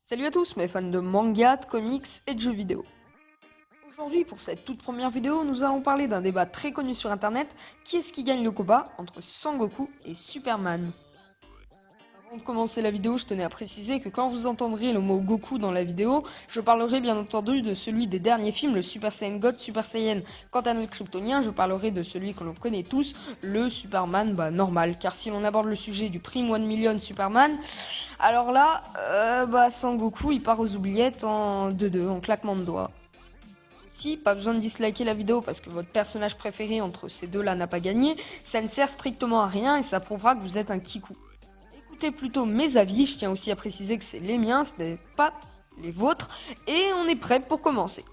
Salut à tous mes fans de manga, de comics et de jeux vidéo. Aujourd'hui pour cette toute première vidéo, nous allons parler d'un débat très connu sur internet, qui est-ce qui gagne le combat entre Sangoku et Superman. Avant de commencer la vidéo, je tenais à préciser que quand vous entendrez le mot Goku dans la vidéo, je parlerai bien entendu de celui des derniers films, le Super Saiyan God, Super Saiyan. Quant à notre kryptonien, je parlerai de celui que l'on connaît tous, le Superman normal. Car si l'on aborde le sujet du Prime 1 Million Superman, alors là, Sangoku il part aux oubliettes en 2-2, en claquement de doigts. Si, pas besoin de disliker la vidéo parce que votre personnage préféré entre ces deux-là n'a pas gagné, ça ne sert strictement à rien et ça prouvera que vous êtes un kikou. Écoutez plutôt mes avis, je tiens aussi à préciser que c'est les miens, ce n'est pas les vôtres, et on est prêt pour commencer.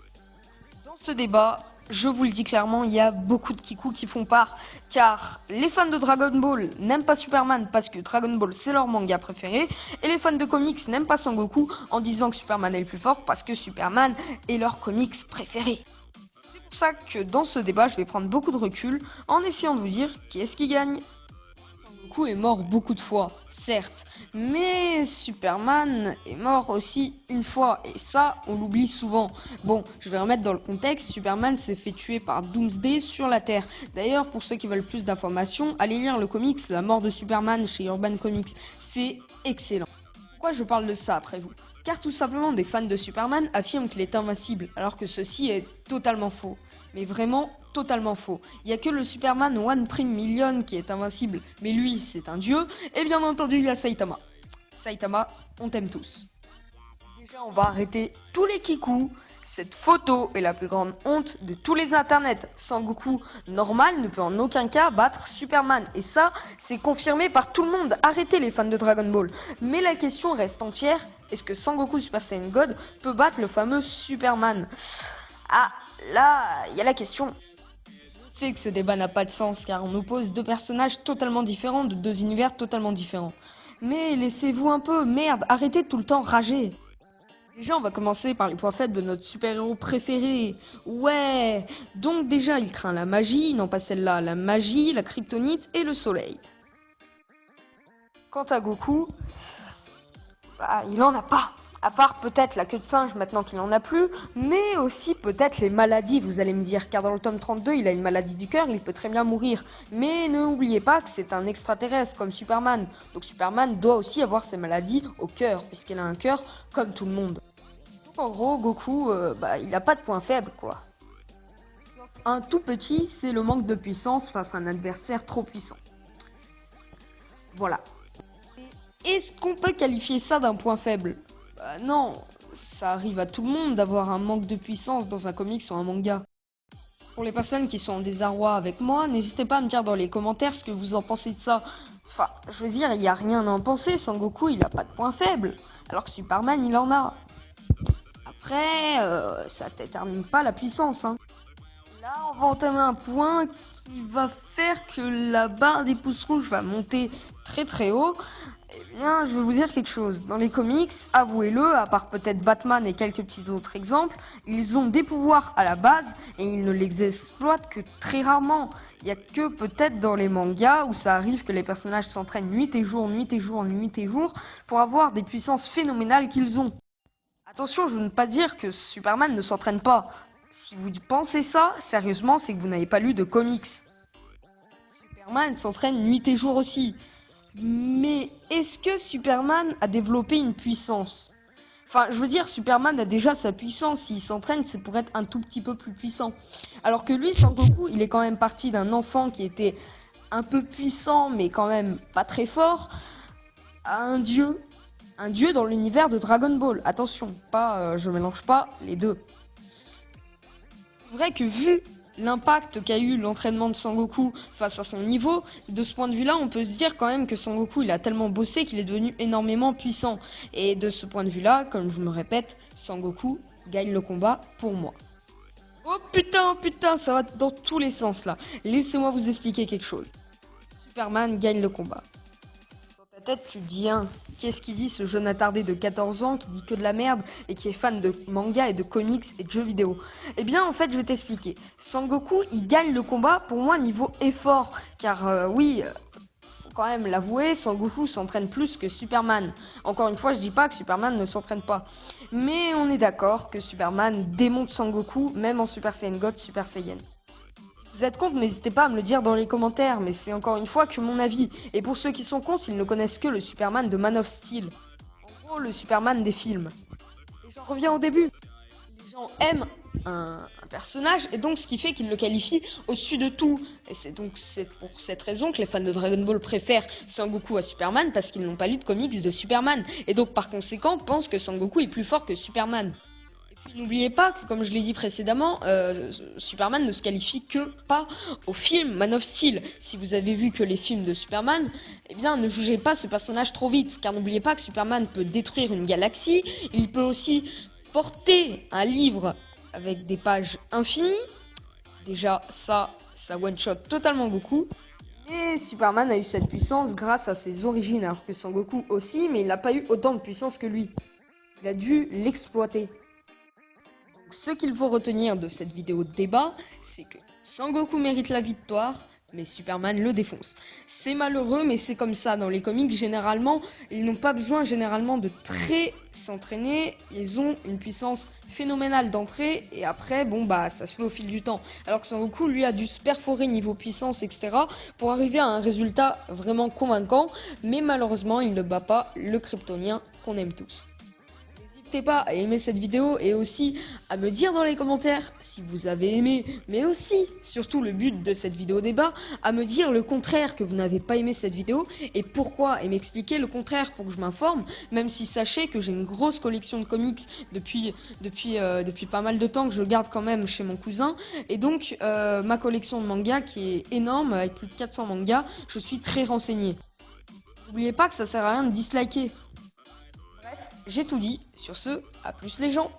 Dans ce débat, je vous le dis clairement, il y a beaucoup de kikous qui font part, car les fans de Dragon Ball n'aiment pas Superman parce que Dragon Ball c'est leur manga préféré, et les fans de comics n'aiment pas Sangoku en disant que Superman est le plus fort parce que Superman est leur comics préféré. C'est pour ça que dans ce débat, je vais prendre beaucoup de recul en essayant de vous dire qui est-ce qui gagne. Goku est mort beaucoup de fois, certes, mais Superman est mort aussi une fois, et ça, on l'oublie souvent. Bon, je vais remettre dans le contexte, Superman s'est fait tuer par Doomsday sur la Terre. D'ailleurs, pour ceux qui veulent plus d'informations, allez lire le comics La mort de Superman chez Urban Comics, c'est excellent. Pourquoi je parle de ça après vous? Car tout simplement, des fans de Superman affirment qu'il est invincible, alors que ceci est totalement faux. Mais vraiment totalement faux. Il n'y a que le Superman One Prime Million qui est invincible, mais lui, c'est un dieu. Et bien entendu, il y a Saitama. Saitama, on t'aime tous. Déjà, on va arrêter tous les kikous. Cette photo est la plus grande honte de tous les internets. Sangoku, normal, ne peut en aucun cas battre Superman. Et ça, c'est confirmé par tout le monde. Arrêtez les fans de Dragon Ball. Mais la question reste entière. Est-ce que Sangoku Super Saiyan God peut battre le fameux Superman? Ah, là, il y a la question. Je sais que ce débat n'a pas de sens car on oppose deux personnages totalement différents, de deux univers totalement différents. Mais laissez-vous un peu, merde, arrêtez de tout le temps rager. Déjà, on va commencer par les points faibles de notre super-héros préféré. Ouais, donc déjà, il craint la magie, non pas celle-là, la magie, la kryptonite et le soleil. Quant à Goku, il en a pas. À part peut-être la queue de singe maintenant qu'il n'en a plus, mais aussi peut-être les maladies, vous allez me dire, car dans le tome 32, il a une maladie du cœur, il peut très bien mourir. Mais n'oubliez pas que c'est un extraterrestre comme Superman, donc Superman doit aussi avoir ses maladies au cœur, puisqu'il a un cœur comme tout le monde. Donc en gros, Goku, il n'a pas de point faible, quoi. Un tout petit, c'est le manque de puissance face à un adversaire trop puissant. Voilà. Est-ce qu'on peut qualifier ça d'un point faible? Non, ça arrive à tout le monde d'avoir un manque de puissance dans un comics ou un manga. Pour les personnes qui sont en désarroi avec moi, n'hésitez pas à me dire dans les commentaires ce que vous en pensez de ça. Enfin, je veux dire, il n'y a rien à en penser, Sangoku il a pas de point faible, alors que Superman il en a. Après, ça détermine pas la puissance. Hein. Là, on va entamer un point qui va faire que la barre des pouces rouges va monter très très haut. Eh bien, je vais vous dire quelque chose. Dans les comics, avouez-le, à part peut-être Batman et quelques petits autres exemples, ils ont des pouvoirs à la base et ils ne les exploitent que très rarement. Il n'y a que peut-être dans les mangas où ça arrive que les personnages s'entraînent nuit et jour, nuit et jour, nuit et jour pour avoir des puissances phénoménales qu'ils ont. Attention, je ne veux pas dire que Superman ne s'entraîne pas. Si vous pensez ça, sérieusement, c'est que vous n'avez pas lu de comics. Superman s'entraîne nuit et jour aussi. Mais est-ce que Superman a développé une puissance? Enfin, je veux dire, Superman a déjà sa puissance. S'il s'entraîne, c'est pour être un tout petit peu plus puissant. Alors que lui, Sangoku, il est quand même parti d'un enfant qui était un peu puissant, mais quand même pas très fort, à un dieu. Un dieu dans l'univers de Dragon Ball. Attention, je mélange pas les deux. C'est vrai que vu l'impact qu'a eu l'entraînement de Sangoku face à son niveau, de ce point de vue-là, on peut se dire quand même que Sangoku, il a tellement bossé qu'il est devenu énormément puissant. Et de ce point de vue-là, comme je me répète, Sangoku gagne le combat pour moi. Oh putain, ça va dans tous les sens là. Laissez-moi vous expliquer quelque chose. Superman gagne le combat. Dans ta tête, tu te dis, hein, qu'est-ce qu'il dit ce jeune attardé de 14 ans qui dit que de la merde et qui est fan de manga et de comics et de jeux vidéo? Eh bien, en fait, je vais t'expliquer. Sangoku, il gagne le combat pour moi niveau effort. Car quand même l'avouer, Sangoku s'entraîne plus que Superman. Encore une fois, je dis pas que Superman ne s'entraîne pas. Mais on est d'accord que Superman démonte Sangoku, même en Super Saiyan God, Super Saiyan. Si vous êtes contre, n'hésitez pas à me le dire dans les commentaires, mais c'est encore une fois que mon avis. Et pour ceux qui sont contre, ils ne connaissent que le Superman de Man of Steel. En gros, le Superman des films. Et j'en reviens au début. Les gens aiment un personnage, et donc ce qui fait qu'ils le qualifient au-dessus de tout. Et c'est pour cette raison que les fans de Dragon Ball préfèrent Sangoku à Superman, parce qu'ils n'ont pas lu de comics de Superman. Et donc par conséquent, pensent que Sangoku est plus fort que Superman. N'oubliez pas que, comme je l'ai dit précédemment, Superman ne se qualifie que pas au film Man of Steel. Si vous avez vu que les films de Superman, eh bien, ne jugez pas ce personnage trop vite, car n'oubliez pas que Superman peut détruire une galaxie, il peut aussi porter un livre avec des pages infinies. Déjà, ça one-shot totalement Goku. Et Superman a eu cette puissance grâce à ses origines, alors que Sangoku aussi, mais il n'a pas eu autant de puissance que lui. Il a dû l'exploiter. Ce qu'il faut retenir de cette vidéo de débat, c'est que Sangoku mérite la victoire, mais Superman le défonce. C'est malheureux, mais c'est comme ça. Dans les comics, généralement, ils n'ont pas besoin généralement de très s'entraîner. Ils ont une puissance phénoménale d'entrée, et après, bon bah, ça se fait au fil du temps. Alors que Sangoku, lui, a dû se perforer niveau puissance, etc., pour arriver à un résultat vraiment convaincant, mais malheureusement, il ne bat pas le Kryptonien qu'on aime tous. N'hésitez pas à aimer cette vidéo et aussi à me dire dans les commentaires si vous avez aimé, mais aussi, surtout le but de cette vidéo débat, à me dire le contraire, que vous n'avez pas aimé cette vidéo et pourquoi, et m'expliquer le contraire pour que je m'informe, même si sachez que j'ai une grosse collection de comics depuis pas mal de temps que je garde quand même chez mon cousin, et donc ma collection de mangas qui est énorme avec plus de 400 mangas, je suis très renseigné. N'oubliez pas que ça sert à rien de disliker. J'ai tout dit. Sur ce, à plus les gens.